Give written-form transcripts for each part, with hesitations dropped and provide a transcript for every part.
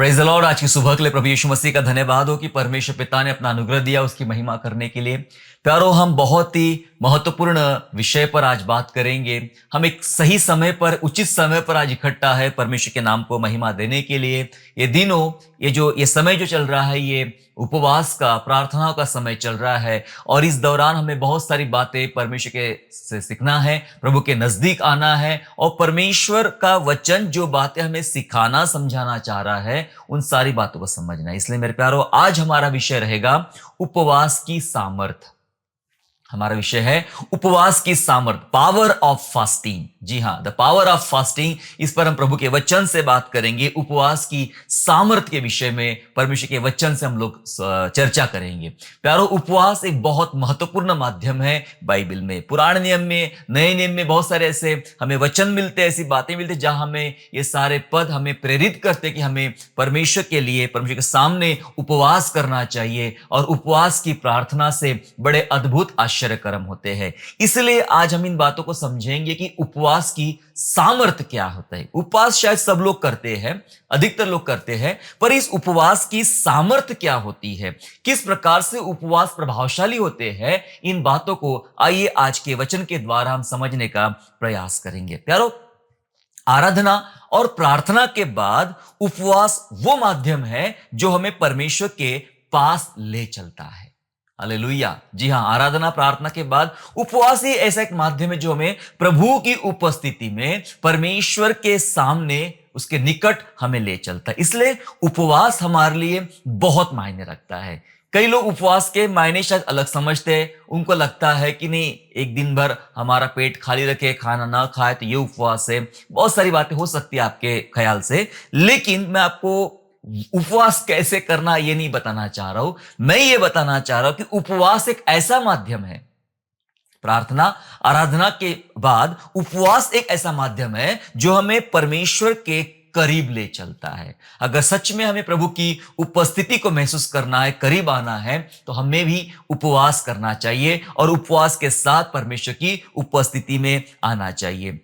Praise the Lord. आज की सुबह के लिए प्रभु यीशु मसीह का धन्यवाद हो कि परमेश्वर पिता ने अपना अनुग्रह दिया उसकी महिमा करने के लिए। प्यारो, हम बहुत ही महत्वपूर्ण विषय पर आज बात करेंगे। हम एक सही समय पर, उचित समय पर आज इकट्ठा है परमेश्वर के नाम को महिमा देने के लिए। ये दिनों, ये समय जो चल रहा है, ये उपवास का, प्रार्थना का समय चल रहा है और इस दौरान हमें बहुत सारी बातें परमेश्वर के से सीखना है, प्रभु के नजदीक आना है और परमेश्वर का वचन जो बातें हमें सिखाना, समझाना चाह रहा है, उन सारी बातों को समझना है। इसलिए मेरे प्यारो, आज हमारा विषय रहेगा उपवास की सामर्थ। हमारा विषय है उपवास की सामर्थ, पावर ऑफ फास्टिंग। जी हाँ, द पावर ऑफ फास्टिंग। इस पर हम प्रभु के वचन से बात करेंगे। उपवास की सामर्थ के विषय में परमेश्वर के वचन से हम लोग चर्चा करेंगे। प्यारो, उपवास एक बहुत महत्वपूर्ण माध्यम है बाइबल में। पुराने नियम में, नए नियम में बहुत सारे ऐसे हमें वचन मिलते हैं, ऐसी बातें मिलती हैं जहां हमें ये सारे पद हमें प्रेरित करते हैं कि हमें परमेश्वर के लिए, परमेश्वर के सामने उपवास करना चाहिए और उपवास की प्रार्थना से बड़े अद्भुत आश्चर्य कर्म होते हैं। इसलिए आज हम इन बातों को समझेंगे कि उपवास की सामर्थ्य क्या होता है। उपवास शायद सब लोग करते हैं, अधिकतर लोग करते हैं, पर इस उपवास की सामर्थ्य क्या होती है, किस प्रकार से उपवास प्रभावशाली होते हैं, इन बातों को आइए आज के वचन के द्वारा हम समझने का प्रयास करेंगे। प्यारो, आराधना और प्रार्थना के बाद उपवास वो माध्यम है जो हमें परमेश्वर के पास ले चलता है। हालेलुया। जी हां, आराधना प्रार्थना के बाद उपवास ही ऐसा एक माध्यम है जो हमें प्रभु की उपस्थिति में परमेश्वर के सामने, उसके निकट हमें ले चलता है। इसलिए उपवास हमारे लिए बहुत मायने रखता है। कई लोग उपवास के मायने शायद अलग समझते हैं। उनको लगता है कि नहीं, एक दिन भर हमारा पेट खाली रखे, खाना ना खाए तो ये उपवास है। बहुत सारी बातें हो सकती है आपके ख्याल से, लेकिन मैं आपको उपवास कैसे करना ये नहीं बताना चाह रहा हूं। मैं ये बताना चाह रहा हूं कि उपवास एक ऐसा माध्यम है, प्रार्थना आराधना के बाद उपवास एक ऐसा माध्यम है जो हमें परमेश्वर के करीब ले चलता है। अगर सच में हमें प्रभु की उपस्थिति को महसूस करना है, करीब आना है, तो हमें भी उपवास करना चाहिए और उपवास के साथ परमेश्वर की उपस्थिति में आना चाहिए।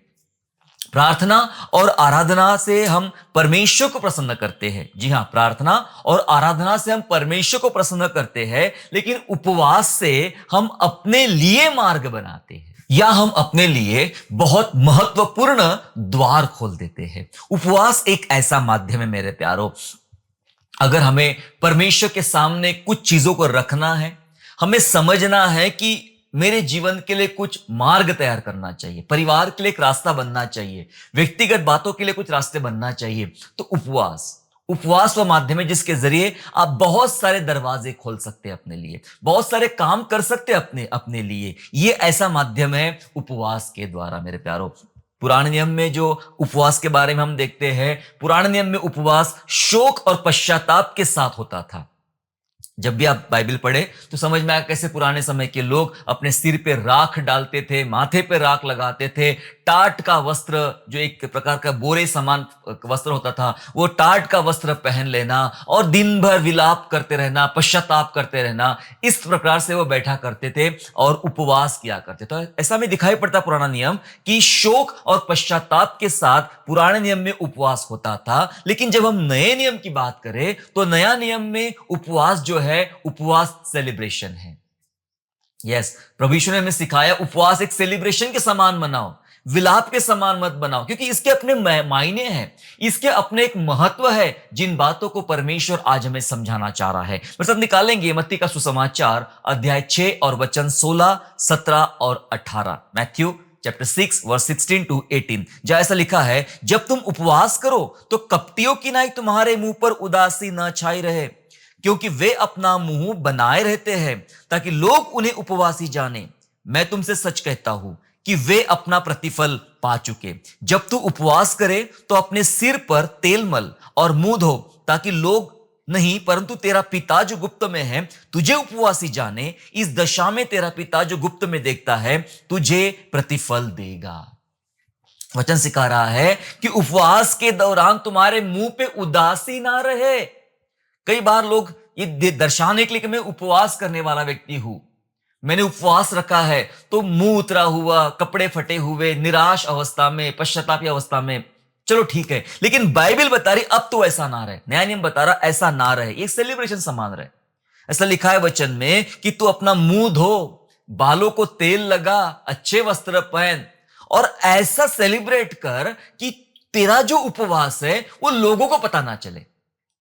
प्रार्थना और आराधना से हम परमेश्वर को प्रसन्न करते हैं। जी हां, प्रार्थना और आराधना से हम परमेश्वर को प्रसन्न करते हैं, लेकिन उपवास से हम अपने लिए मार्ग बनाते हैं या हम अपने लिए बहुत महत्वपूर्ण द्वार खोल देते हैं। उपवास एक ऐसा माध्यम है मेरे प्यारो, अगर हमें परमेश्वर के सामने कुछ चीजों को रखना है, हमें समझना है कि मेरे जीवन के लिए कुछ मार्ग तैयार करना चाहिए, परिवार के लिए एक रास्ता बनना चाहिए, व्यक्तिगत बातों के लिए कुछ रास्ते बनना चाहिए, तो उपवास वो माध्यम है जिसके जरिए आप बहुत सारे दरवाजे खोल सकते हैं अपने लिए, बहुत सारे काम कर सकते हैं अपने अपने लिए। ये ऐसा माध्यम है उपवास के द्वारा मेरे प्यारो। पुराने नियम में जो उपवास के बारे में हम देखते हैं, पुराने नियम में उपवास शोक और पश्चाताप के साथ होता था। जब भी आप बाइबल पढ़े तो समझ में आया कैसे पुराने समय के लोग अपने सिर पे राख डालते थे, माथे पे राख लगाते थे। टाट का वस्त्र, जो एक प्रकार का बोरे समान वस्त्र होता था, वो टाट का वस्त्र पहन लेना और दिन भर विलाप करते रहना, पश्चाताप करते रहना, इस प्रकार से वो बैठा करते थे और उपवास किया करते थे। तो ऐसा में दिखाई पड़ता पुराना नियम कि शोक और पश्चाताप के साथ पुराने नियम में उपवास होता था। लेकिन जब हम नए नियम की बात करें तो नया नियम में उपवास जो है, उपवास सेलिब्रेशन है। यस, प्रभु यीशु ने हमें सिखाया उपवास एक सेलिब्रेशन के समान मनाओ, विलाप के समान मत बनाओ, क्योंकि इसके अपने मायने हैं, इसके अपने एक महत्व है, जिन बातों को परमेश्वर आज हमें समझाना चाह रहा है। मेरे साथ निकालेंगे मत्ती का सुसमाचार अध्याय 6 और वचन 16, 17 और 18। मैथ्यू चैप्टर 6 वर्स 16 to 18, जहां ऐसा लिखा है, जब तुम उपवास करो तो कपटियों की नाई तुम्हारे मुंह पर उदासी न छाई रहे, क्योंकि वे अपना मुंह बनाए रहते हैं ताकि लोग उन्हें उपवासी जाने। मैं तुमसे सच कहता हूं कि वे अपना प्रतिफल पा चुके। जब तू उपवास करे तो अपने सिर पर तेल मल और मुंह धो, ताकि लोग नहीं परंतु तेरा पिता जो गुप्त में है तुझे उपवासी जाने। इस दशा में तेरा पिता जो गुप्त में देखता है तुझे प्रतिफल देगा। वचन सिखा रहा है कि उपवास के दौरान तुम्हारे मुंह पे उदासी ना रहे। कई बार लोग ये दर्शाने के लिए कि मैं उपवास करने वाला व्यक्ति हूं, मैंने उपवास रखा है, तो मुंह उतरा हुआ, कपड़े फटे हुए, निराश अवस्था में, पश्चातापी अवस्था में चलो ठीक है, लेकिन बाइबल बता रही अब तो ऐसा ना रहे, नया नियम बता रहा ऐसा ना रहे, एक सेलिब्रेशन समान रहे। ऐसा लिखा है वचन में कि तू अपना मुंह धो, बालों को तेल लगा, अच्छे वस्त्र पहन और ऐसा सेलिब्रेट कर कि तेरा जो उपवास है वो लोगों को पता ना चले।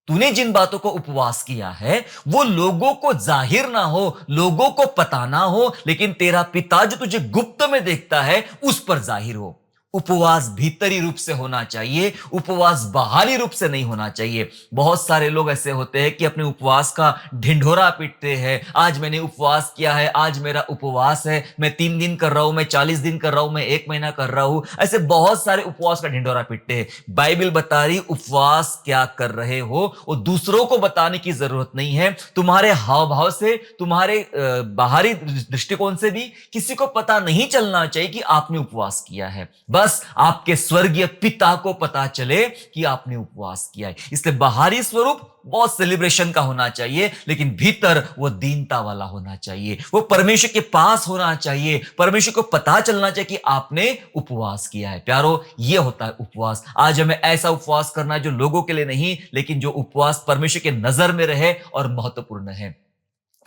तूने जिन बातों को उपवास किया है वो लोगों को जाहिर ना हो, लोगों को पता ना हो, लेकिन तेरा पिता जो तुझे गुप्त में देखता है उस पर जाहिर हो। उपवास भीतरी रूप से होना चाहिए, उपवास बाहरी रूप से नहीं होना चाहिए। बहुत सारे लोग ऐसे होते हैं कि अपने उपवास का ढिंढोरा पीटते हैं, आज मैंने उपवास किया है, आज मेरा उपवास है, मैं 3 दिन कर रहा हूं, मैं 40 दिन कर रहा हूं, मैं 1 महीना कर रहा हूं। ऐसे बहुत सारे उपवास का ढिंढोरा पीटते हैं। बाइबल बता रही उपवास क्या कर रहे हो वो दूसरों को बताने की जरूरत नहीं है। तुम्हारे हाव भाव से, तुम्हारे बाहरी दृष्टिकोण से भी किसी को पता नहीं चलना चाहिए कि आपने उपवास किया है। बस आपके स्वर्गीय पिता को पता चले कि आपने उपवास किया है। इसलिए बाहरी स्वरूप बहुत सेलिब्रेशन का होना चाहिए, लेकिन भीतर वो दीनता वाला होना चाहिए, वो परमेश्वर के पास होना चाहिए, परमेश्वर को पता चलना चाहिए कि आपने उपवास किया है। प्यारो, ये होता है उपवास। आज हमें ऐसा उपवास करना है जो लोगों के लिए नहीं, लेकिन जो उपवास परमेश्वर के नजर में रहे और महत्वपूर्ण है।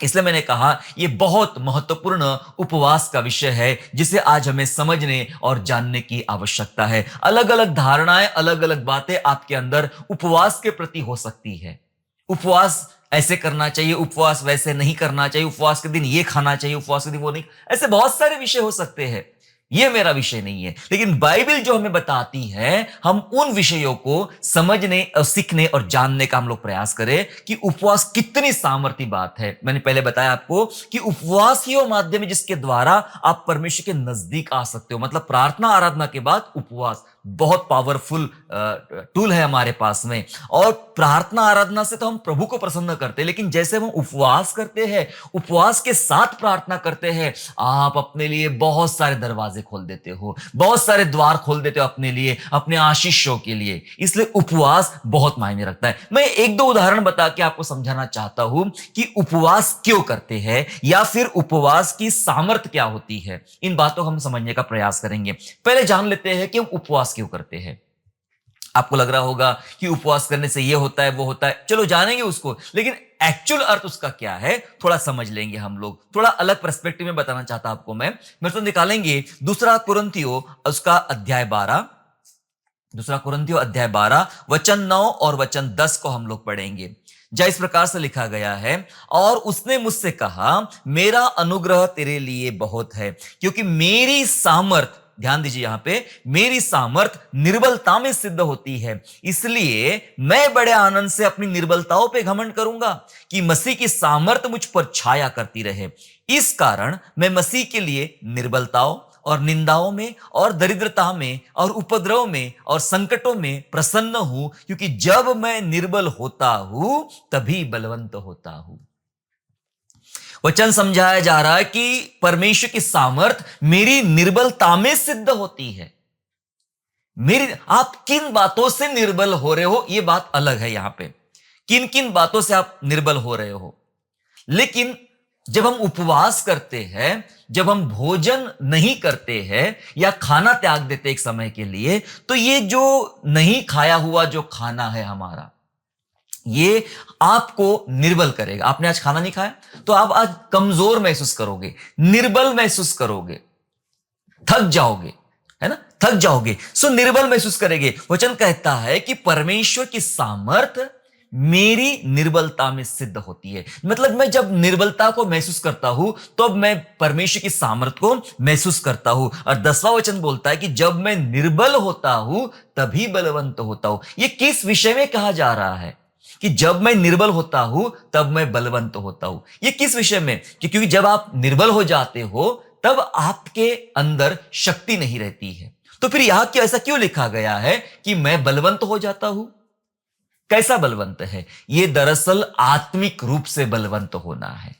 इसलिए मैंने कहा यह बहुत महत्वपूर्ण उपवास का विषय है जिसे आज हमें समझने और जानने की आवश्यकता है। अलग अलग धारणाएं, अलग अलग बातें आपके अंदर उपवास के प्रति हो सकती है। उपवास ऐसे करना चाहिए, उपवास वैसे नहीं करना चाहिए, उपवास के दिन ये खाना चाहिए, उपवास के दिन वो नहीं, ऐसे बहुत सारे विषय हो सकते हैं। ये मेरा विषय नहीं है, लेकिन बाइबल जो हमें बताती है हम उन विषयों को समझने और सीखने और जानने का हम लोग प्रयास करें कि उपवास कितनी सामर्थ्य बात है। मैंने पहले बताया आपको कि उपवास ही वो माध्यम है जिसके द्वारा आप परमेश्वर के नजदीक आ सकते हो। मतलब प्रार्थना आराधना के बाद उपवास बहुत पावरफुल टूल है हमारे पास में। और प्रार्थना आराधना से तो हम प्रभु को प्रसन्न करते हैं, लेकिन जैसे हम उपवास करते हैं, उपवास के साथ प्रार्थना करते हैं, आप अपने लिए बहुत सारे दरवाजे खोल देते हो, बहुत सारे द्वार खोल देते हो अपने लिए, अपने आशीषों के लिए। इसलिए उपवास बहुत मायने रखता है। मैं एक दो उदाहरण बता के आपको समझाना चाहता हूं कि उपवास क्यों करते हैं या फिर उपवास की सामर्थ्य क्या होती है। इन बातों को हम समझने का प्रयास करेंगे। पहले जान लेते हैं कि हम उपवास क्यों करते हैं। आपको लग रहा होगा कि उपवास करने से ये होता है वो होता है, चलो जानेंगे उसको, लेकिन एक्चुअल अर्थ उसका क्या है थोड़ा समझ लेंगे हम लोग। थोड़ा अलग पर्सपेक्टिव में बताना चाहता आपको मैं तो निकालेंगे दूसरा कुरिन्थियों उसका अध्याय 12, दूसरा कुरिन्थियों अध्याय 12 वचन 9 और वचन 10 को हम लोग पढ़ेंगे। जहाँ इस प्रकार से लिखा गया है, और उसने मुझसे कहा मेरा अनुग्रह तेरे लिए बहुत है, क्योंकि मेरी सामर्थ, ध्यान दीजिए यहां पे, मेरी सामर्थ निर्बलता में सिद्ध होती है। इसलिए मैं बड़े आनंद से अपनी निर्बलताओं पे घमंड करूंगा कि मसीह की सामर्थ मुझ पर छाया करती रहे। इस कारण मैं मसीह के लिए निर्बलताओं और निंदाओं में और दरिद्रता में और उपद्रव में और संकटों में प्रसन्न हूं, क्योंकि जब मैं निर्बल होता हूं तभी बलवंत होता हूं। वचन समझाया जा रहा है कि परमेश्वर की सामर्थ मेरी निर्बलता में सिद्ध होती है। मेरी, आप किन बातों से निर्बल हो रहे हो ये बात अलग है। यहां पे किन किन बातों से आप निर्बल हो रहे हो, लेकिन जब हम उपवास करते हैं, जब हम भोजन नहीं करते हैं या खाना त्याग देते एक समय के लिए, तो ये जो नहीं खाया हुआ जो खाना है हमारा, ये आपको निर्बल करेगा। आपने आज खाना नहीं खाया तो आप आज कमजोर महसूस करोगे, निर्बल महसूस करोगे, थक जाओगे, है ना, थक जाओगे, सो निर्बल महसूस करेंगे। वचन कहता है कि परमेश्वर की सामर्थ मेरी निर्बलता में सिद्ध होती है। मतलब मैं जब निर्बलता को महसूस करता हूं तो अब मैं परमेश्वर की सामर्थ को महसूस करता हूं। और 10वां वचन बोलता है कि जब मैं निर्बल होता हूं तभी बलवंत होता हूं। यह किस विषय में कहा जा रहा है कि जब मैं निर्बल होता हूं तब मैं बलवंत होता हूं? यह किस विषय में? क्योंकि जब आप निर्बल हो जाते हो तब आपके अंदर शक्ति नहीं रहती है। तो फिर यहां क्यों ऐसा क्यों लिखा गया है कि मैं बलवंत हो जाता हूं? कैसा बलवंत है? यह दरअसल आत्मिक रूप से बलवंत होना है।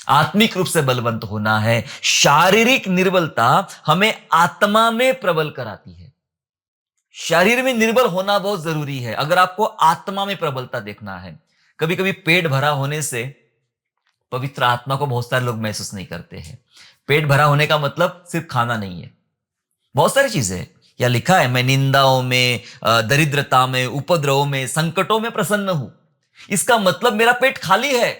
आत्मिक रूप से बलवंत होना है। शारीरिक निर्बलता हमें आत्मा में प्रबल कराती है। शरीर में निर्बल होना बहुत जरूरी है अगर आपको आत्मा में प्रबलता देखना है। कभी कभी पेट भरा होने से पवित्र आत्मा को बहुत सारे लोग महसूस नहीं करते हैं। पेट भरा होने का मतलब सिर्फ खाना नहीं है, बहुत सारी चीजें हैं। या लिखा है, मैं निंदाओं में, दरिद्रता में, उपद्रवों में, संकटों में प्रसन्न हूं। इसका मतलब मेरा पेट खाली है,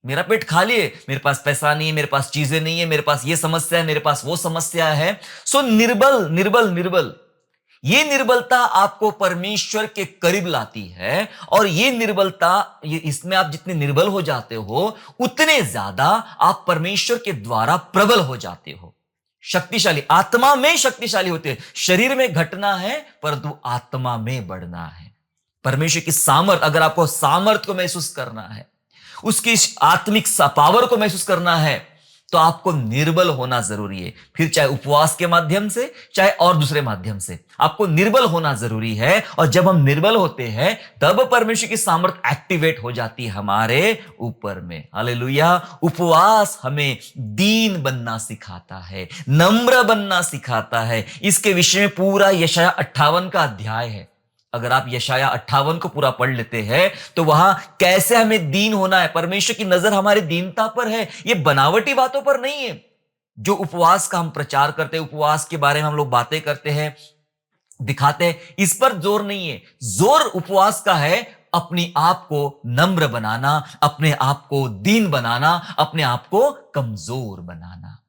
मेरा पेट खाली है, मेरे पास पैसा नहीं है, मेरे पास चीजें नहीं है, मेरे पास ये समस्या है, मेरे पास वो समस्या है। सो निर्बल निर्बल निर्बल, ये निर्बलता आपको परमेश्वर के करीब लाती है। और ये निर्बलता, इसमें आप जितने निर्बल हो जाते हो उतने ज्यादा आप परमेश्वर के द्वारा प्रबल हो जाते हो, शक्तिशाली, आत्मा में शक्तिशाली होते हैं। शरीर में घटना है परंतु आत्मा में बढ़ना है। परमेश्वर की सामर्थ, अगर आपको सामर्थ को महसूस करना है, उसकी आत्मिक पावर को महसूस करना है, तो आपको निर्बल होना जरूरी है। फिर चाहे उपवास के माध्यम से, चाहे और दूसरे माध्यम से, आपको निर्बल होना जरूरी है। और जब हम निर्बल होते हैं तब परमेश्वर की सामर्थ एक्टिवेट हो जाती है हमारे ऊपर में। हालेलुया। उपवास हमें दीन बनना सिखाता है, नम्र बनना सिखाता है। इसके विषय में पूरा यशाया 58 का अध्याय है। अगर आप यशाया 58 को पूरा पढ़ लेते हैं तो वहां कैसे हमें दीन होना है, परमेश्वर की नजर हमारी दीनता पर है, ये बनावटी बातों पर नहीं है। जो उपवास का हम प्रचार करते हैं, उपवास के बारे में हम लोग बातें करते हैं, दिखाते हैं, इस पर जोर नहीं है। जोर उपवास का है अपने आप को नम्र बनाना, अपने आप को दीन बनाना, अपने आप को कमजोर बनाना।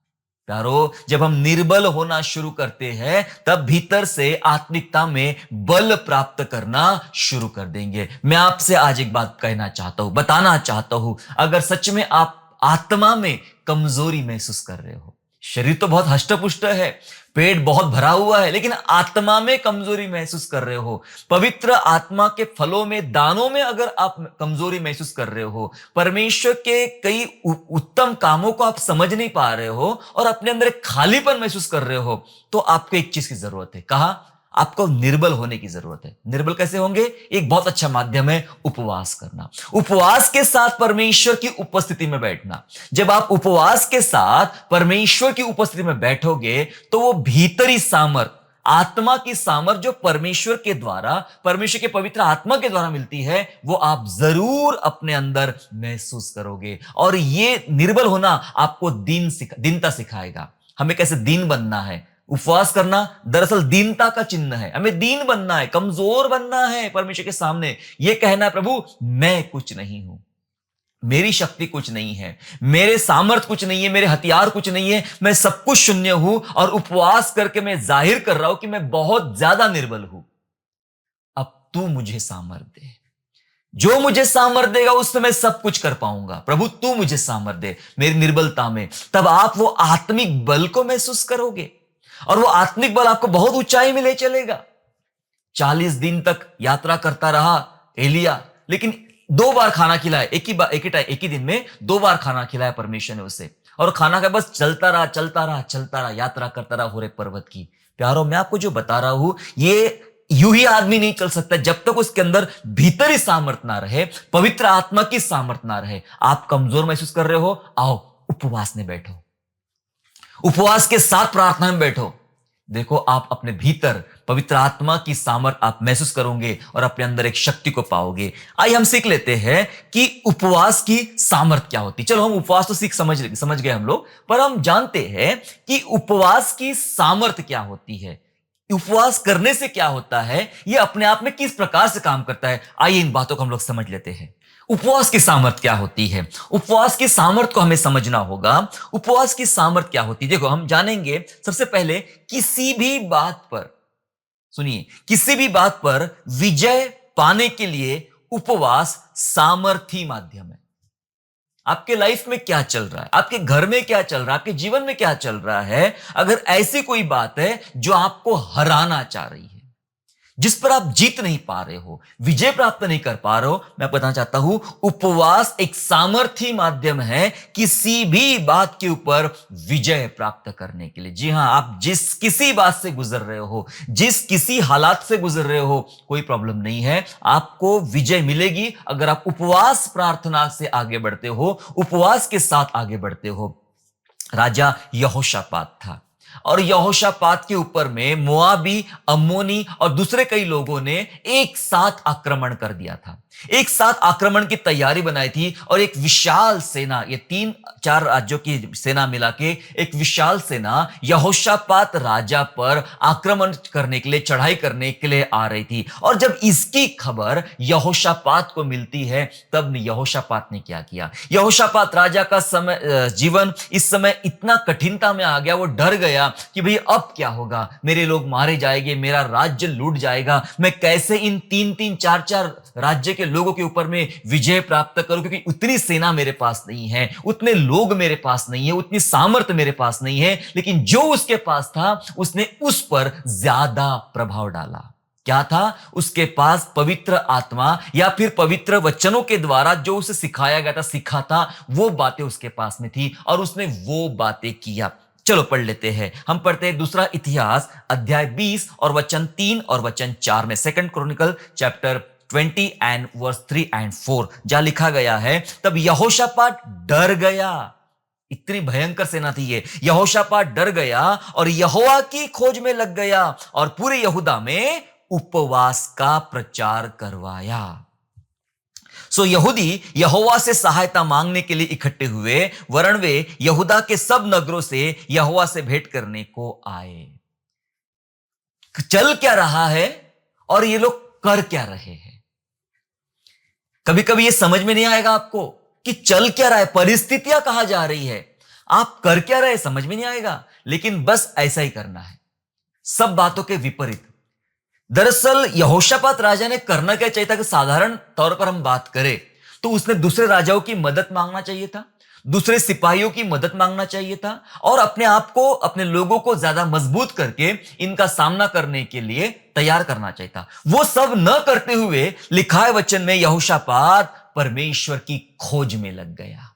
प्यारो, जब हम निर्बल होना शुरू करते हैं तब भीतर से आत्मिकता में बल प्राप्त करना शुरू कर देंगे। मैं आपसे आज एक बात कहना चाहता हूं, बताना चाहता हूं, अगर सच में आप आत्मा में कमजोरी महसूस कर रहे हो, शरीर तो बहुत हष्टपुष्ट है, पेट बहुत भरा हुआ है, लेकिन आत्मा में कमजोरी महसूस कर रहे हो, पवित्र आत्मा के फलों में, दानों में अगर आप कमजोरी महसूस कर रहे हो, परमेश्वर के कई उत्तम कामों को आप समझ नहीं पा रहे हो और अपने अंदर एक खालीपन महसूस कर रहे हो, तो आपको एक चीज की जरूरत है। कहा? आपको निर्बल होने की जरूरत है। निर्बल कैसे होंगे? एक बहुत अच्छा माध्यम है उपवास करना, उपवास के साथ परमेश्वर की उपस्थिति में बैठना। जब आप उपवास के साथ परमेश्वर की उपस्थिति में बैठोगे तो वो भीतरी सामर्थ, आत्मा की सामर्थ जो परमेश्वर के द्वारा, परमेश्वर के पवित्र आत्मा के द्वारा मिलती है, वो आप जरूर अपने अंदर महसूस करोगे। और ये निर्बल होना आपको दीनता सिखाएगा। हमें कैसे दीन बनना है। उपवास करना दरअसल दीनता का चिन्ह है। हमें दीन बनना है, कमजोर बनना है परमेश्वर के सामने। यह कहना है, प्रभु मैं कुछ नहीं हूं, मेरी शक्ति कुछ नहीं है, मेरे सामर्थ कुछ नहीं है, मेरे हथियार कुछ नहीं है, मैं सब कुछ शून्य हूं। और उपवास करके मैं जाहिर कर रहा हूं कि मैं बहुत ज्यादा निर्बल हूं। अब तू मुझे सामर्थ दे, जो मुझे सामर्थ देगा उससे मैं सब कुछ कर पाऊंगा। प्रभु तू मुझे सामर्थ दे मेरी निर्बलता में। तब आप वो आत्मिक बल को महसूस करोगे और वो आत्मिक बल आपको बहुत ऊंचाई में ले चलेगा। 40 दिन तक यात्रा करता रहा एलिया, लेकिन 2 बार खाना खिलाया, एक ही दिन में 2 बार खाना खिलाया परमेश्वर ने उसे। और खाना का बस चलता रहा, यात्रा करता रहा होरेब पर्वत की। प्यारो, मैं आपको जो बता रहा हूं, ये यूं ही आदमी नहीं चल सकता जब तक उसके अंदर भीतरी सामर्थ ना रहे, पवित्र आत्मा की सामर्थ ना रहे। आप कमजोर महसूस कर रहे हो, आओ उपवास में बैठो, उपवास के साथ प्रार्थना में बैठो। देखो, आप अपने भीतर पवित्र आत्मा की सामर्थ आप महसूस करोगे और अपने अंदर एक शक्ति को पाओगे। आइए हम सीख लेते हैं कि उपवास की सामर्थ क्या होती है। चलो, हम उपवास तो समझ गए हम लोग, पर हम जानते हैं कि उपवास की सामर्थ क्या होती है, उपवास करने से क्या होता है, यह अपने आप में किस प्रकार से काम करता है। आइए इन बातों को हम लोग समझ लेते हैं। उपवास की सामर्थ क्या होती है, उपवास की सामर्थ को हमें समझना होगा। उपवास की सामर्थ क्या होती है, देखो हम जानेंगे। सबसे पहले, किसी भी बात पर, सुनिए, किसी भी बात पर विजय पाने के लिए उपवास सामर्थी माध्यम है। आपके लाइफ में क्या चल रहा है, आपके घर में क्या चल रहा है, आपके जीवन में क्या चल रहा है, अगर ऐसी कोई बात है जो आपको हराना चाह रही है, जिस पर आप जीत नहीं पा रहे हो, विजय प्राप्त नहीं कर पा रहे हो, मैं बताना चाहता हूं, उपवास एक सामर्थी माध्यम है किसी भी बात के ऊपर विजय प्राप्त करने के लिए। जी हां, आप जिस किसी बात से गुजर रहे हो, जिस किसी हालात से गुजर रहे हो, कोई प्रॉब्लम नहीं है, आपको विजय मिलेगी अगर आप उपवास प्रार्थना से आगे बढ़ते हो, उपवास के साथ आगे बढ़ते हो। राजा यहोशापात था, और यहोशापात के ऊपर में मोआबी, अम्मोनी और दूसरे कई लोगों ने एक साथ आक्रमण कर दिया था। एक साथ आक्रमण की तैयारी बनाई थी और एक विशाल सेना, ये 3-4 राज्यों की सेना मिला के एक विशाल सेना यहोशापात राजा पर आक्रमण करने के लिए, चढ़ाई करने के लिए आ रही थी। और जब इसकी खबर यहोशापात को मिलती है, तब यहोशापात ने क्या किया? यहोशापात राजा का जीवन इस समय इतना कठिनता में आ गया, वो डर गया कि भाई अब क्या होगा, मेरे लोग मारे जाएंगे, मेरा राज्य लूट जाएगा, मैं कैसे इन 3-3, 4-4 राज्य के लोगों के ऊपर में विजय प्राप्त करूं, क्योंकि उतनी सेना मेरे पास नहीं है, उतने लोग मेरे पास नहीं है, उतनी सामर्थ्य मेरे पास नहीं है। लेकिन जो उसके पास था, उसने उस पर ज्यादा प्रभाव डाला। क्या था? उसके पास पवित्र आत्मा या फिर पवित्र वचनों के द्वारा जो उसे सिखाया गया था, सीखा था, वो बातें उसके पास में थी और उसने वो बातें किया। चलो पढ़ लेते हैं। हम पढ़ते हैं दूसरा इतिहास अध्याय 20 और वचन 3 और वचन 4 में, 2 chronicle chapter 20 and verse 3 and 4, जहां लिखा गया है, तब यहोशापात डर गया। इतनी भयंकर सेना थी ये। यहोशापात डर गया और यहोवा की खोज में लग गया और पूरे यहूदा में उपवास का प्रचार करवाया। सो यहूदी यहोवा से सहायता मांगने के लिए इकट्ठे हुए, वरन वे यहूदा के सब नगरों से यहोवा से भेंट करने को आए। चल क्या रहा है और ये लोग कर क्या रहे हैं? कभी कभी ये समझ में नहीं आएगा आपको कि चल क्या रहा है, परिस्थितियां कहां जा रही है, आप कर क्या रहे समझ में नहीं आएगा, लेकिन बस ऐसा ही करना है, सब बातों के विपरीत। दरअसल यहोशापात राजा ने करना क्या चाहिए था कि साधारण तौर पर हम बात करें तो उसने दूसरे राजाओं की मदद मांगना चाहिए था, दूसरे सिपाहियों की मदद मांगना चाहिए था और अपने आप को, अपने लोगों को ज्यादा मजबूत करके इनका सामना करने के लिए तैयार करना चाहिए था। वो सब न करते हुए लिखा है वचन में, यहोशापात परमेश्वर की खोज में लग गया।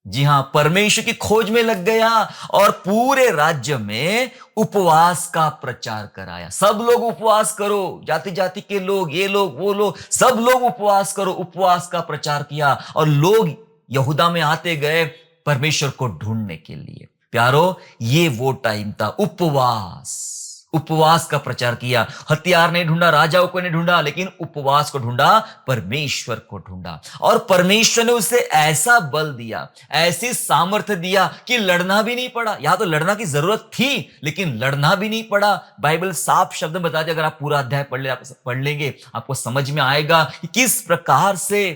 जी हां, परमेश्वर की खोज में लग गया और पूरे राज्य में उपवास का प्रचार कराया। सब लोग उपवास करो, जाति जाति के लोग, ये लोग, वो लोग, सब लोग उपवास करो, उपवास का प्रचार किया और लोग यहूदा में आते गए परमेश्वर को ढूंढने के लिए। प्यारो, ये वो टाइम था, उपवास का प्रचार किया। हथियार नहीं ढूंढा, राजाओं को नहीं ढूंढा, लेकिन उपवास को ढूंढा, परमेश्वर को ढूंढा। और परमेश्वर ने उसे ऐसा बल दिया, ऐसी सामर्थ्य दिया कि लड़ना भी नहीं पड़ा। या तो लड़ना की जरूरत थी लेकिन लड़ना भी नहीं पड़ा। बाइबल साफ शब्द में बताती है, अगर आप पूरा अध्याय पढ़ लेंगे आपको समझ में आएगा कि किस प्रकार से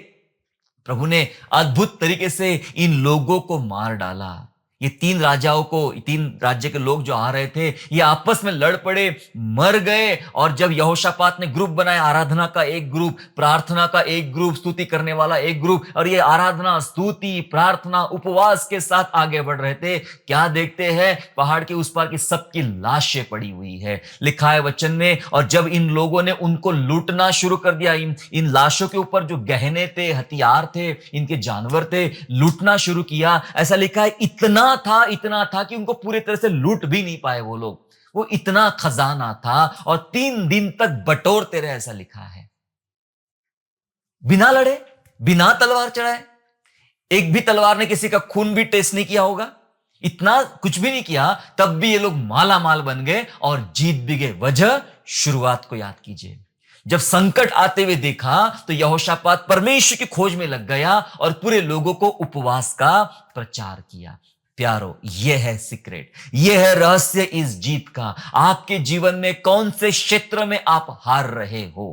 प्रभु ने अद्भुत तरीके से इन लोगों को मार डाला। ये 3 राजाओं को, 3 राज्य के लोग जो आ रहे थे, ये आपस में लड़ पड़े, मर गए। और जब यहोशापात ने ग्रुप बनाया, आराधना का एक ग्रुप, प्रार्थना का एक ग्रुप, स्तुति करने वाला एक ग्रुप, और ये आराधना, स्तुति, प्रार्थना, उपवास के साथ आगे बढ़ रहे थे, क्या देखते हैं? पहाड़ के उस पार की सबकी लाशें पड़ी हुई है। लिखा है वचन में, और जब इन लोगों ने उनको लूटना शुरू कर दिया, इन लाशों के ऊपर जो गहने थे, हथियार थे, इनके जानवर थे, लूटना शुरू किया। ऐसा लिखा है, इतना था कि उनको पूरी तरह से लूट भी नहीं पाए वो लोग। वो इतना खजाना था और 3 दिन तक बटोरते रहे, ऐसा लिखा है। बिना लड़े, बिना तलवार चढ़ाए, एक भी तलवार ने किसी का खून भी टेस्ट नहीं किया होगा, इतना कुछ भी नहीं किया, तब भी ये लोग माला माल बन गए और जीत भी गए। वजह, शुरुआत को याद कीजिए। जब संकट आते हुए देखा तो यहोशापात परमेश्वर की खोज में लग गया और पूरे लोगों को उपवास का प्रचार किया। प्यारो, यह है सीक्रेट, यह है रहस्य इस जीत का। आपके जीवन में कौन से क्षेत्र में आप हार रहे हो,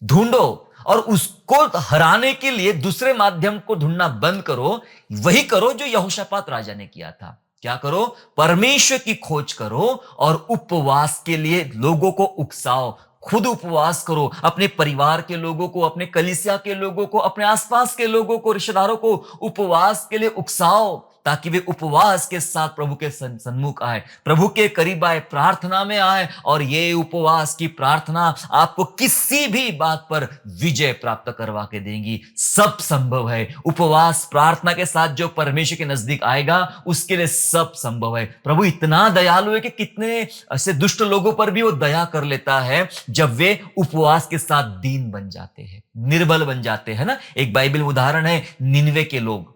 ढूंढो और उसको हराने के लिए दूसरे माध्यम को ढूंढना बंद करो। वही करो जो यहोशापात राजा ने किया था। क्या करो? परमेश्वर की खोज करो और उपवास के लिए लोगों को उकसाओ। खुद उपवास करो, अपने परिवार के लोगों को, अपने कलीसिया के लोगों को, अपने आसपास के लोगों को, रिश्तेदारों को उपवास के लिए उकसाओ, ताकि वे उपवास के साथ प्रभु के सन्मुख आए, प्रभु के करीब आए, प्रार्थना में आए। और ये उपवास की प्रार्थना आपको किसी भी बात पर विजय प्राप्त करवा के देंगी। सब संभव है। उपवास प्रार्थना के साथ जो परमेश्वर के नजदीक आएगा, उसके लिए सब संभव है। प्रभु इतना दयालु है कि कितने ऐसे दुष्ट लोगों पर भी वो दया कर लेता है जब वे उपवास के साथ दीन बन जाते हैं, निर्बल बन जाते हैं ना। एक बाइबल उदाहरण है, निनवे के लोग।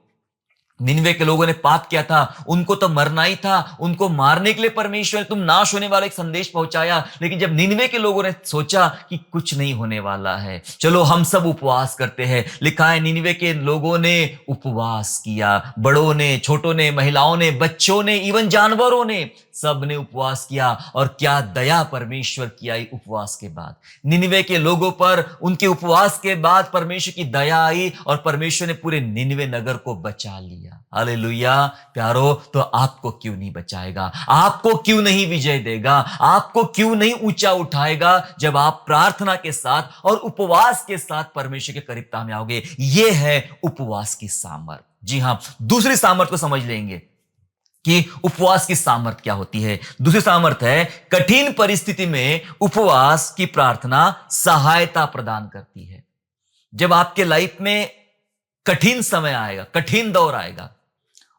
निनवे के लोगों ने पाप किया था, उनको तो मरना ही था, उनको मारने के लिए परमेश्वर ने तुम नाश होने वाला एक संदेश पहुंचाया। लेकिन जब निनवे के लोगों ने सोचा कि कुछ नहीं होने वाला है, चलो हम सब उपवास करते हैं। लिखा है निनवे के लोगों ने उपवास किया, बड़ों ने, छोटों ने, महिलाओं ने, बच्चों ने, इवन जानवरों ने, सब ने उपवास किया। और क्या दया परमेश्वर की आई उपवास के बाद। निनवे के लोगों पर उनके उपवास के बाद परमेश्वर की दया आई और परमेश्वर ने पूरे निनवे नगर को बचा लिया। हालेलुया। प्यारो, तो आपको क्यों नहीं बचाएगा? आपको क्यों नहीं विजय देगा? आपको क्यों नहीं ऊंचा उठाएगा जब आप प्रार्थना के साथ और उपवास के साथ परमेश्वर के करीबता में आओगे? यह है उपवास की सामर्थ। जी हां, दूसरी सामर्थ को समझ लेंगे कि उपवास की सामर्थ क्या होती है। दूसरी सामर्थ है कठिन परिस्थिति में उपवास की प्रार्थना सहायता प्रदान करती है। जब आपके लाइफ में कठिन समय आएगा, कठिन दौर आएगा,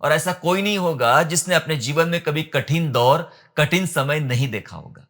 और ऐसा कोई नहीं होगा जिसने अपने जीवन में कभी कठिन दौर, कठिन समय नहीं देखा होगा।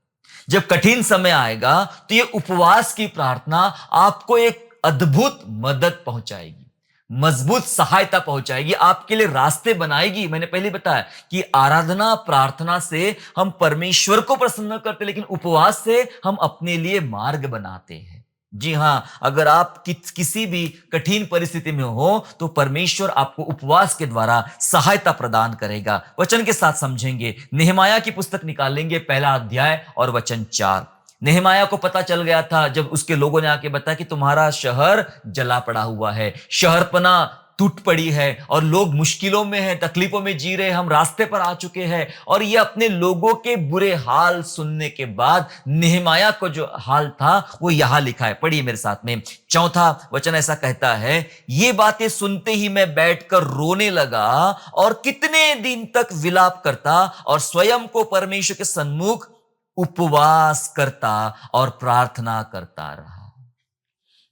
जब कठिन समय आएगा तो यह उपवास की प्रार्थना आपको एक अद्भुत मदद पहुंचाएगी, मजबूत सहायता पहुंचाएगी, आपके लिए रास्ते बनाएगी। मैंने पहले बताया कि आराधना प्रार्थना से हम परमेश्वर को प्रसन्न करते, लेकिन उपवास से हम अपने लिए मार्ग बनाते हैं। जी हां, अगर आप किसी भी कठिन परिस्थिति में हो तो परमेश्वर आपको उपवास के द्वारा सहायता प्रदान करेगा। वचन के साथ समझेंगे। नेहमाया की पुस्तक निकालेंगे, पहला अध्याय और वचन 4। नेहमाया को पता चल गया था जब उसके लोगों ने आके बताया कि तुम्हारा शहर जला पड़ा हुआ है, शहरपना टूट पड़ी है और लोग मुश्किलों में हैं, तकलीफों में जी रहे, हम रास्ते पर आ चुके हैं। और ये अपने लोगों के बुरे हाल सुनने के बाद नेहमाया को जो हाल था वो यहां लिखा है, पढ़िए मेरे साथ में। चौथा वचन ऐसा कहता है, ये बातें सुनते ही मैं बैठकर रोने लगा और कितने दिन तक विलाप करता और स्वयं को परमेश्वर के सन्मुख उपवास करता और प्रार्थना करता रहा।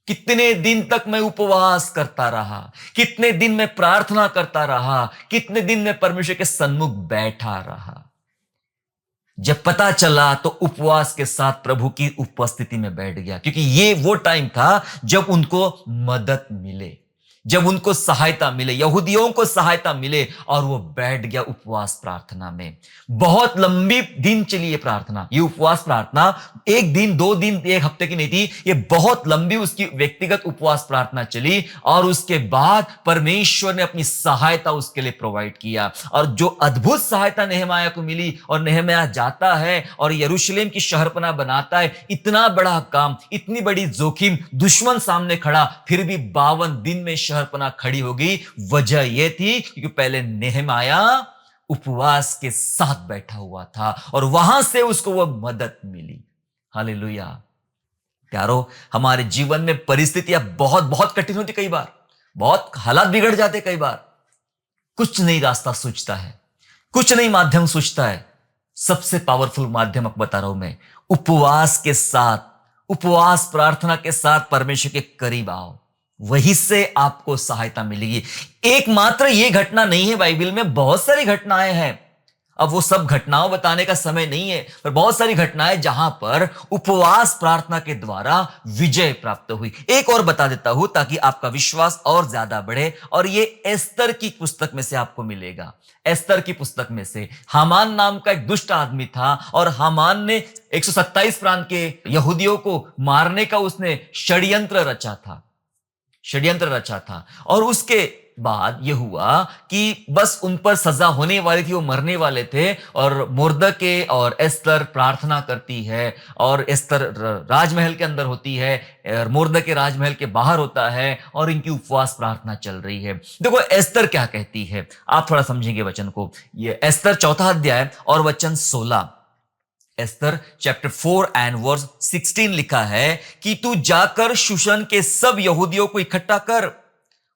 कितने दिन तक मैं उपवास करता रहा, कितने दिन मैं प्रार्थना करता रहा, कितने दिन मैं परमेश्वर के सन्मुख बैठा रहा। जब पता चला तो उपवास के साथ प्रभु की उपस्थिति में बैठ गया, क्योंकि ये वो टाइम था जब उनको मदद मिले, जब उनको सहायता मिले, यहूदियों को सहायता मिले, और वो बैठ गया उपवास प्रार्थना में। बहुत लंबी दिन चली ये प्रार्थना, ये उपवास प्रार्थना। एक दिन, 2 दिन, 1 हफ्ते की नहीं थी, ये बहुत लंबी उसकी व्यक्तिगत उपवास प्रार्थना चली। और उसके बाद परमेश्वर ने अपनी सहायता उसके लिए प्रोवाइड किया, और जो अद्भुत सहायता नेहमाया को मिली, और नेहमाया जाता है और यरूशलेम की शहरपना बनाता है। इतना बड़ा काम, इतनी बड़ी जोखिम, दुश्मन सामने खड़ा, फिर भी 52 दिन में शहरपना खड़ी हो गई। वजह यह थी क्योंकि पहले नेहमाया उपवास के साथ बैठा हुआ था और वहां से उसको वह मदद मिली। हालेलुया। प्यारो, हमारे जीवन में परिस्थितियां बहुत बहुत कठिन होती, कई बार बहुत हालात बिगड़ जाते, कई बार कुछ नहीं रास्ता सूझता है, कुछ नहीं माध्यम सूझता है। सबसे पावरफुल माध्यम आपको बता रहा हूं मैं, उपवास के साथ, उपवास प्रार्थना के साथ परमेश्वर के करीब आओ, वहीं से आपको सहायता मिलेगी। एकमात्र यह घटना नहीं है, बाइबल में बहुत सारी घटनाएं हैं। अब वो सब घटनाओं बताने का समय नहीं है, पर बहुत सारी घटनाएं जहां पर उपवास प्रार्थना के द्वारा विजय प्राप्त हुई। एक और बता देता हूं ताकि आपका विश्वास और ज्यादा बढ़े, और ये एस्तर की पुस्तक में से आपको मिलेगा। एस्तर की पुस्तक में से हामान नाम का एक दुष्ट आदमी था, और हामान ने 127 प्रांत के यहूदियों को मारने का उसने षड्यंत्र रचा था। और उसके बाद यह हुआ कि बस उन पर सजा होने वाली थी, वो मरने वाले थे। और मुर्दके और एस्तर प्रार्थना करती है, और एस्तर राजमहल के अंदर होती है और मुर्दके राजमहल के बाहर होता है, और इनकी उपवास प्रार्थना चल रही है। देखो एस्तर क्या कहती है, आप थोड़ा समझेंगे वचन को। ये एस्तर 4 अध्याय और वचन 16, एस्तर चैप्टर 4 एंड वर्स 16 लिखा है कि तू जाकर शूशन के सब यहूदियों को इकट्ठा कर।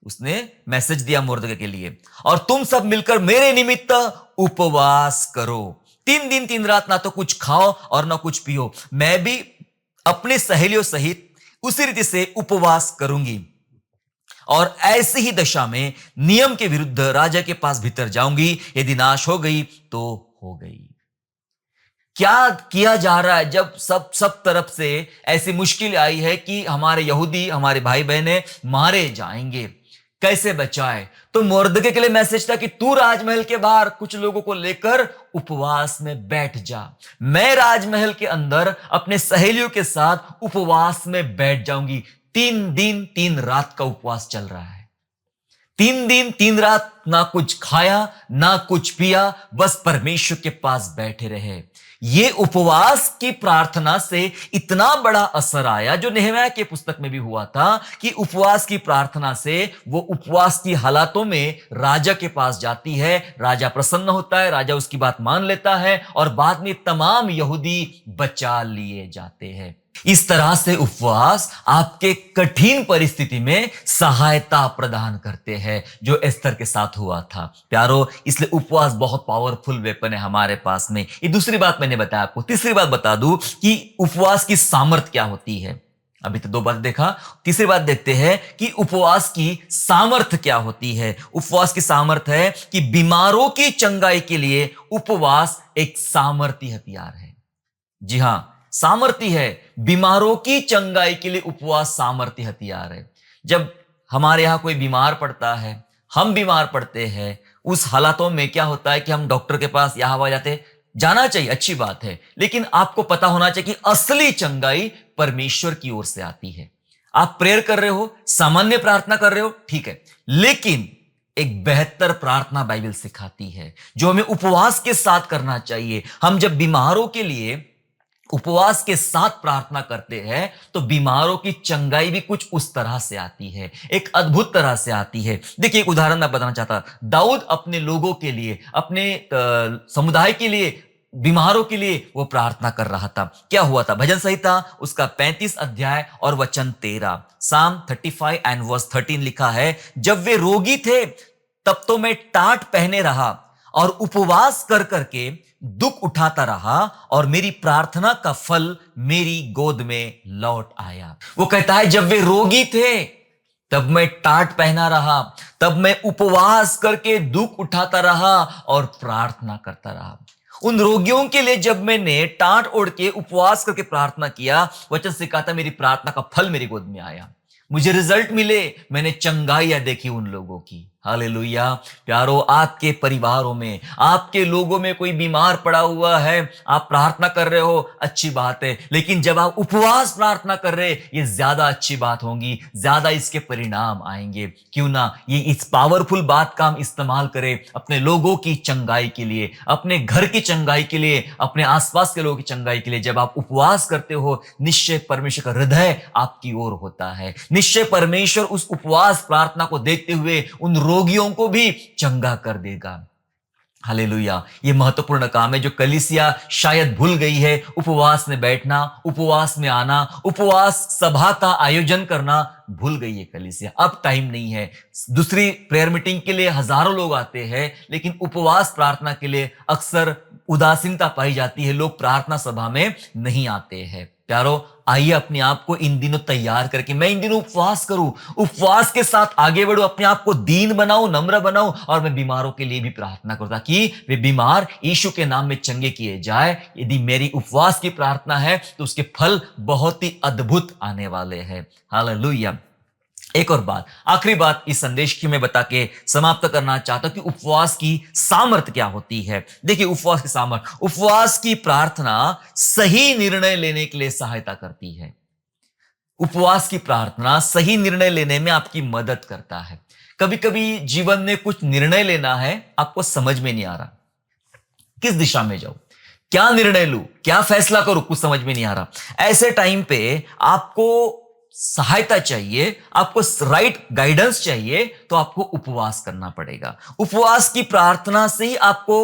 उसने मैसेज दिया मुर्दके के लिए, और तुम सब मिलकर मेरे निमित्त उपवास करो। 3 दिन 3 रात ना तो कुछ खाओ और ना कुछ पियो। मैं भी अपने सहेलियों सहित उसी रीति से उपवास करूंगी, और ऐसी ही दशा में नियम के विरुद्ध राजा के पास भीतर जाऊंगी। यदि नाश हो गई तो हो गई। क्या किया जा रहा है जब सब तरफ से ऐसी मुश्किल आई है कि हमारे यहूदी, हमारे भाई बहने मारे जाएंगे? कैसे बचाए? तो मुर्दके के लिए मैसेज था कि तू राजमहल के बाहर कुछ लोगों को लेकर उपवास में बैठ जा। मैं राजमहल के अंदर अपने सहेलियों के साथ उपवास में बैठ जाऊंगी। 3 दिन 3 रात का उपवास चल रहा है। 3 दिन 3 रात ना कुछ खाया ना कुछ पिया, बस परमेश्वर के पास बैठे रहे। ये उपवास की प्रार्थना से इतना बड़ा असर आया, जो नेहम्याह के पुस्तक में भी हुआ था, कि उपवास की प्रार्थना से वो उपवास की हालातों में राजा के पास जाती है। राजा प्रसन्न होता है, राजा उसकी बात मान लेता है और बाद में तमाम यहूदी बचा लिए जाते हैं। इस तरह से उपवास आपके कठिन परिस्थिति में सहायता प्रदान करते हैं, जो एस्तर के साथ हुआ था। प्यारो, इसलिए उपवास बहुत पावरफुल वेपन है हमारे पास में। ये दूसरी बात मैंने बताया आपको। तीसरी बात बता दूं कि उपवास की सामर्थ क्या होती है। अभी तो 2 बात देखा, तीसरी बात देखते हैं कि उपवास की सामर्थ क्या होती है। उपवास की सामर्थ है कि बीमारों की चंगाई के लिए उपवास एक सामर्थी हथियार है। जी हां, सामर्थी है। बीमारों की चंगाई के लिए उपवास सामर्थी हथियार है। जब हमारे यहां कोई बीमार पड़ता है, हम बीमार पड़ते हैं, उस हालातों में क्या होता है कि हम डॉक्टर के पास यहाँ वहां जाते, जाना चाहिए, अच्छी बात है, लेकिन आपको पता होना चाहिए कि असली चंगाई परमेश्वर की ओर से आती है। आप प्रेयर कर रहे हो, सामान्य प्रार्थना कर रहे हो, ठीक है, लेकिन एक बेहतर प्रार्थना बाइबल सिखाती है, जो हमें उपवास के साथ करना चाहिए। हम जब बीमारों के लिए उपवास के साथ प्रार्थना करते हैं तो बीमारों की चंगाई भी कुछ उस तरह से आती है, एक अद्भुत तरह से आती है। देखिए, एक उदाहरण मैं बताना चाहता। दाऊद अपने लोगों के लिए, अपने समुदाय के लिए, बीमारों के लिए वो प्रार्थना कर रहा था। क्या हुआ था? भजन संहिता उसका 35 अध्याय और वचन 13, साम 35 एंड वर्स 13 लिखा है, जब वे रोगी थे तब तो मैं टाट पहने रहा और उपवास कर करके दुख उठाता रहा, और मेरी प्रार्थना का फल मेरी गोद में लौट आया। वो कहता है, जब वे रोगी थे तब मैं टाट पहना रहा, तब मैं उपवास करके दुख उठाता रहा और प्रार्थना करता रहा। उन रोगियों के लिए जब मैंने टाट ओढ़ के उपवास करके प्रार्थना किया, वचन से कहा था, मेरी प्रार्थना का फल मेरी गोद में आया, मुझे रिजल्ट मिले, मैंने चंगाइयां देखी उन लोगों की। हालेलुया। प्यारो, आपके परिवारों में, आपके लोगों में कोई बीमार पड़ा हुआ है, आप प्रार्थना कर रहे हो, अच्छी बात है, लेकिन जब आप उपवास प्रार्थना कर रहे, ये ज्यादा अच्छी बात होगी, ज्यादा इसके परिणाम आएंगे। क्यों ना ये इस पावरफुल बात का हम इस्तेमाल करें अपने लोगों की चंगाई के लिए, अपने घर की चंगाई के लिए, अपने आसपास के लोगों की चंगाई के लिए। जब आप उपवास करते हो, निश्चय परमेश्वर का हृदय आपकी ओर होता है। निश्चय परमेश्वर उस उपवास प्रार्थना को देखते हुए उन रोगियों को भी चंगा कर देगा। हालेलुया। ये महत्वपूर्ण काम है जो कलीसिया शायद भूल गई है। उपवास में बैठना, उपवास में आना, उपवास सभा का आयोजन करना भूल गई है कलीसिया। अब टाइम नहीं है। दूसरी प्रेयर मीटिंग के लिए हजारों लोग आते हैं, लेकिन उपवास प्रार्थना के लिए अक्सर उदासीनता पाई जाती है, लोग प्रार्थना सभा में नहीं आते हैं। प्यारो, आइए अपने आप को इन दिनों तैयार करके, मैं इन दिनों उपवास करूं, उपवास के साथ आगे बढ़ूं, अपने आप को दीन बनाऊं, नम्र बनाऊं, और मैं बीमारों के लिए भी प्रार्थना करूं ताकि वे बीमार यीशु के नाम में चंगे किए जाए। यदि मेरी उपवास की प्रार्थना है तो उसके फल बहुत ही अद्भुत आने वाले हैं। हालेलुया। एक और बात, आखिरी बात इस संदेश की मैं बता के समाप्त करना चाहता हूं कि उपवास की सामर्थ्य क्या होती है। देखिए, उपवास की सामर्थ्य, उपवास की प्रार्थना सही निर्णय लेने के लिए सहायता करती है। उपवास की प्रार्थना सही निर्णय लेने में आपकी मदद करता है। कभी कभी जीवन में कुछ निर्णय लेना है, आपको समझ में नहीं आ रहा किस दिशा में जाऊं, क्या निर्णय लूं, क्या फैसला करूं, कुछ समझ में नहीं आ रहा। ऐसे टाइम पे आपको सहायता चाहिए, आपको राइट गाइडेंस चाहिए, तो आपको उपवास करना पड़ेगा। उपवास की प्रार्थना से ही आपको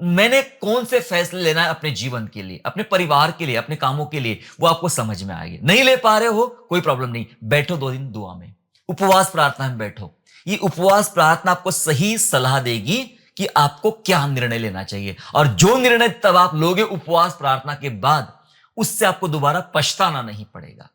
मैंने कौन से फैसले लेना है अपने जीवन के लिए, अपने परिवार के लिए, अपने कामों के लिए, वो आपको समझ में आएगी। नहीं ले पा रहे हो, कोई प्रॉब्लम नहीं, बैठो 2 दिन दुआ में, उपवास प्रार्थना में बैठो। ये उपवास प्रार्थना आपको सही सलाह देगी कि आपको क्या निर्णय लेना चाहिए, और जो निर्णय तब आप लोगे उपवास प्रार्थना के बाद, उससे आपको दोबारा पछताना नहीं पड़ेगा।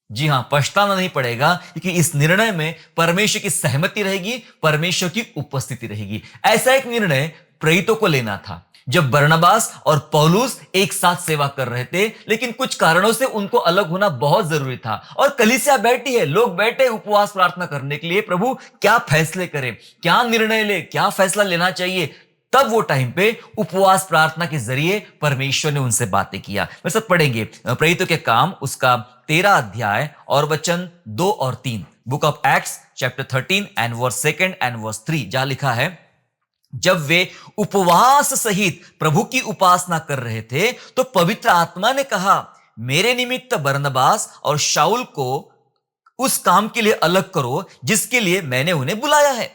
जी हां, पछताना नहीं पड़ेगा, क्योंकि इस निर्णय में परमेश्वर की सहमति रहेगी, परमेश्वर की उपस्थिति रहेगी। ऐसा एक निर्णय प्रेरितों को लेना था। जब बरनबास और पौलुस एक साथ सेवा कर रहे थे, लेकिन कुछ कारणों से उनको अलग होना बहुत जरूरी था। और कलीसिया बैठी है, लोग बैठे उपवास प्रार्थना करने के लिए, प्रभु क्या फैसले करें, क्या निर्णय ले, क्या फैसला लेना चाहिए। तब वो टाइम पे उपवास प्रार्थना के जरिए परमेश्वर ने उनसे बातें किया। मैं सब पढ़ेंगे प्रेरितों के काम उसका 13 अध्याय और वचन 2 और 3, book of Acts chapter 13 and verse 2 and verse 3, जहां लिखा है, जब वे उपवास सहित प्रभु की उपासना कर रहे थे तो पवित्र आत्मा ने कहा, मेरे निमित्त बरनबास और शाऊल को उस काम के लिए अलग करो जिसके लिए मैंने उन्हें बुलाया है।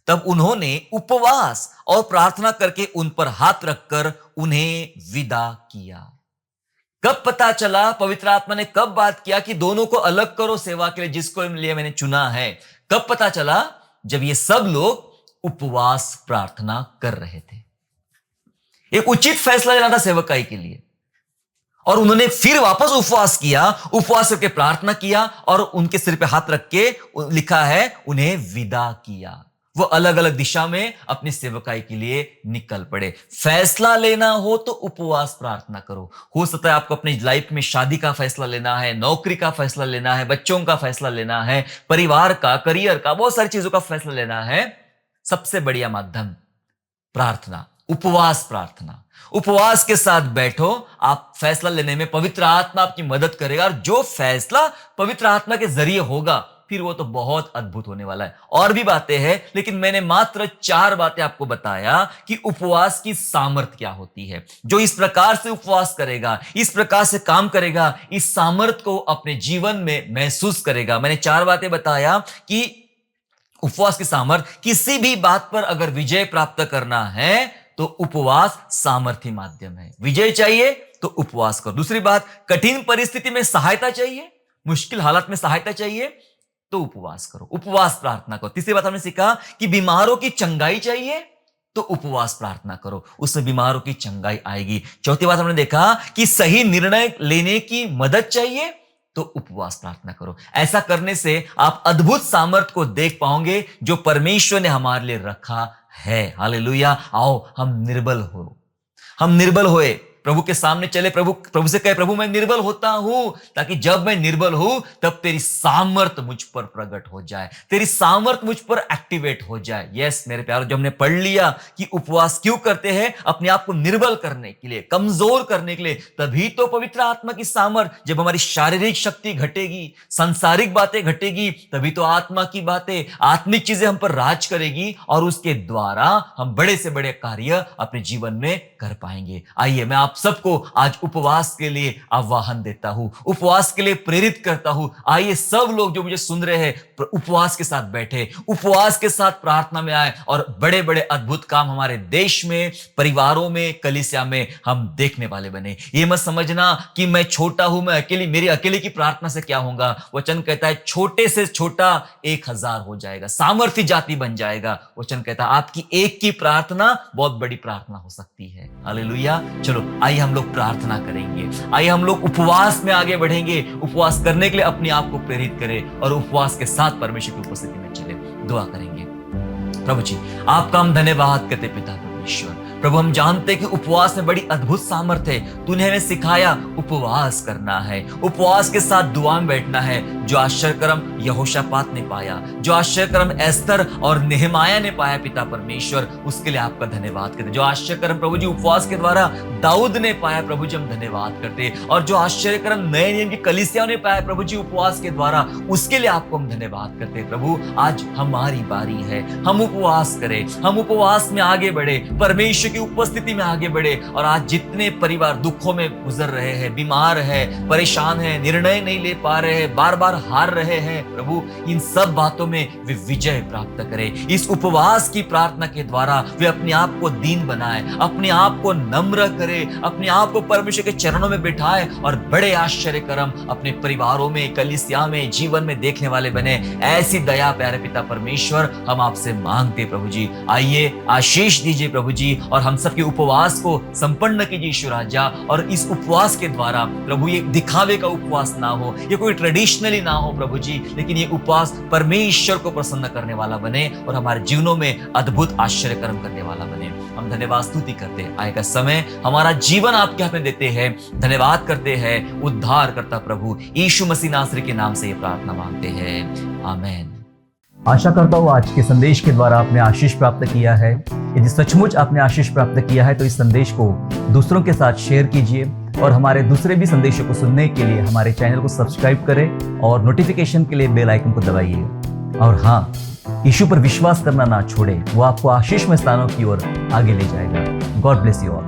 तब उन्होंने उपवास और प्रार्थना करके उन पर हाथ रखकर उन्हें विदा किया। कब पता चला, पवित्र आत्मा ने कब बात किया कि दोनों को अलग करो सेवा के लिए जिसको लिए मैंने चुना है? कब पता चला? जब ये सब लोग उपवास प्रार्थना कर रहे थे। एक उचित फैसला लेना था सेवकाई के लिए, और उन्होंने फिर वापस उपवास किया, उपवास करके प्रार्थना किया और उनके सिर पे हाथ रख के लिखा है उन्हें विदा किया। वो अलग अलग दिशा में अपनी सेवकाई के लिए निकल पड़े। फैसला लेना हो तो उपवास प्रार्थना करो। हो सकता है आपको अपनी लाइफ में शादी का फैसला लेना है, नौकरी का फैसला लेना है, बच्चों का फैसला लेना है, परिवार का, करियर का, बहुत सारी चीजों का फैसला लेना है। सबसे बढ़िया माध्यम प्रार्थना, उपवास प्रार्थना। उपवास के साथ बैठो, आप फैसला लेने में पवित्र आत्मा आपकी मदद करेगा, और जो फैसला पवित्र आत्मा के जरिए होगा फिर वो तो बहुत अद्भुत होने वाला है। और भी बातें हैं, लेकिन मैंने मात्र 4 बातें आपको बताया कि उपवास की सामर्थ्य क्या होती है। जो इस प्रकार से उपवास करेगा, इस प्रकार से काम करेगा, इस सामर्थ्य को अपने जीवन में महसूस करेगा। मैंने 4 बातें बताया कि उपवास की सामर्थ्य, किसी भी बात पर अगर विजय प्राप्त करना है तो उपवास सामर्थ्य माध्यम है। विजय चाहिए तो उपवास करो। दूसरी बात, कठिन परिस्थिति में सहायता चाहिए, मुश्किल हालत में सहायता चाहिए तो उपवास करो, उपवास प्रार्थना करो। तीसरी बात हमने सीखा कि बीमारों की चंगाई चाहिए तो उपवास प्रार्थना करो, उससे बीमारों की चंगाई आएगी। चौथी बात हमने देखा कि सही निर्णय लेने की मदद चाहिए तो उपवास प्रार्थना करो। ऐसा करने से आप अद्भुत सामर्थ्य को देख पाओगे जो परमेश्वर ने हमारे लिए रखा है। हालेलुया। आओ हम निर्बल होए, प्रभु के सामने चले, प्रभु से कहे, प्रभु मैं निर्बल होता हूं, ताकि जब मैं निर्बल हूं तब तेरी सामर्थ मुझ पर प्रकट हो जाए, तेरी सामर्थ मुझ पर एक्टिवेट हो जाए। यस मेरे प्यारो, जब हमने पढ़ लिया कि उपवास क्यों करते हैं, अपने आप को निर्बल करने के लिए, कमजोर करने के लिए, तभी तो पवित्र आत्मा की सामर्थ, जब हमारी शारीरिक शक्ति घटेगी, सांसारिक बातें घटेगी, तभी तो आत्मा की बातें, आत्मिक चीजें हम पर राज करेगी, और उसके द्वारा हम बड़े से बड़े कार्य अपने जीवन में कर पाएंगे। आइए मैं आप सबको आज उपवास के लिए आह्वान देता हूं, उपवास के लिए प्रेरित करता हूं। आइए सब लोग जो मुझे सुन रहे हैं उपवास के साथ बैठे, उपवास के साथ प्रार्थना में आए, और बड़े बड़े अद्भुत काम हमारे देश में, परिवारों में, कलीसिया में हम देखने वाले बने। ये मत समझना कि मैं छोटा हूं, मैं अकेली, मेरी अकेले की प्रार्थना से क्या होगा। वचन कहता है छोटे से छोटा 1000 हो जाएगा, सामर्थ्य जाति बन जाएगा। वचन कहता है आपकी एक की प्रार्थना बहुत बड़ी प्रार्थना हो सकती है। हालेलुया। चलो आइए हम लोग प्रार्थना करेंगे, आइए हम लोग उपवास में आगे बढ़ेंगे, उपवास करने के लिए अपने आप को प्रेरित करें और उपवास के साथ परमेश्वर की उपस्थिति में चले। दुआ करेंगे। प्रभु जी आपका हम धन्यवाद करते पिता परमेश्वर। प्रभु हम जानते हैं कि उपवास में बड़ी अद्भुत सामर्थ्य है। तूने हमें सिखाया उपवास करना है, उपवास के साथ दुआ में बैठना है। जो आश्चर्यक्रम यहोशापात ने पाया, जो आश्चर्यक्रम एस्तर और नेहमाया ने पाया पिता परमेश्वर, उसके लिए आपका धन्यवाद करते। जो आश्चर्यक्रम प्रभु जी उपवास के द्वारा दाऊद ने पाया, प्रभु जी हम धन्यवाद करते। और जो आश्चर्यक्रम नए नियम की कलीसिया ने पाया प्रभु जी उपवास के द्वारा, उसके लिए आपको हम धन्यवाद करते। प्रभु आज हमारी बारी है, हम उपवास करें, हम उपवास में आगे बढ़े, परमेश्वर की उपस्थिति में आगे बढ़े। और आज जितने परिवार दुखों में गुजर रहे हैं, बीमार है, परेशान है, निर्णय नहीं ले पा रहे हैं, बार बार हार रहे हैं, प्रभु इन सब बातों में वे विजय प्राप्त करें। इस उपवास की प्रार्थना के द्वारा वे अपने आप को दीन बनाए, अपने आप को नम्र करे, अपने आप को परमेश्वर के चरणों में बिठाए, और बड़े आश्चर्य कर्म अपने परिवारों में, कलीसिया में, जीवन में देखने वाले बने। ऐसी दया प्यारे पिता परमेश्वर हम आपसे मांगते प्रभु जी। आइए आशीष दीजिए प्रभु जी, और हम सबके उपवास को संपन्न कीजिए ईश्वर राजा। और इस उपवास के द्वारा प्रभु ये दिखावे का उपवास ना हो, ये कोई ट्रेडिशनली ना हो प्रभु जी, लेकिन ये उपवास परमेश्वर को प्रसन्न करने वाला बने और हमारे जीवनों में अद्भुत आश्चर्य कर्म करने वाला बने। हम धन्यवाद स्तुति करते हैं, आए का समय हमारा जीवन आपके हाथ में देते हैं, धन्यवाद करते हैं उद्धार करता प्रभु यीशु मसीह नासरी के नाम से ये प्रार्थना मांगते हैं, आमेन। आशा करता हूँ आज के संदेश के द्वारा आपने आशीष प्राप्त किया है। यदि सचमुच आपने आशीष प्राप्त किया है तो इस संदेश को दूसरों के साथ शेयर कीजिए और हमारे दूसरे भी संदेशों को सुनने के लिए हमारे चैनल को सब्सक्राइब करें और नोटिफिकेशन के लिए बेल आइकन को दबाइए। और हाँ, यीशु पर विश्वास करना ना छोड़े, वो आपको आशीषमय स्थानों की ओर आगे ले जाएगा। God bless you all.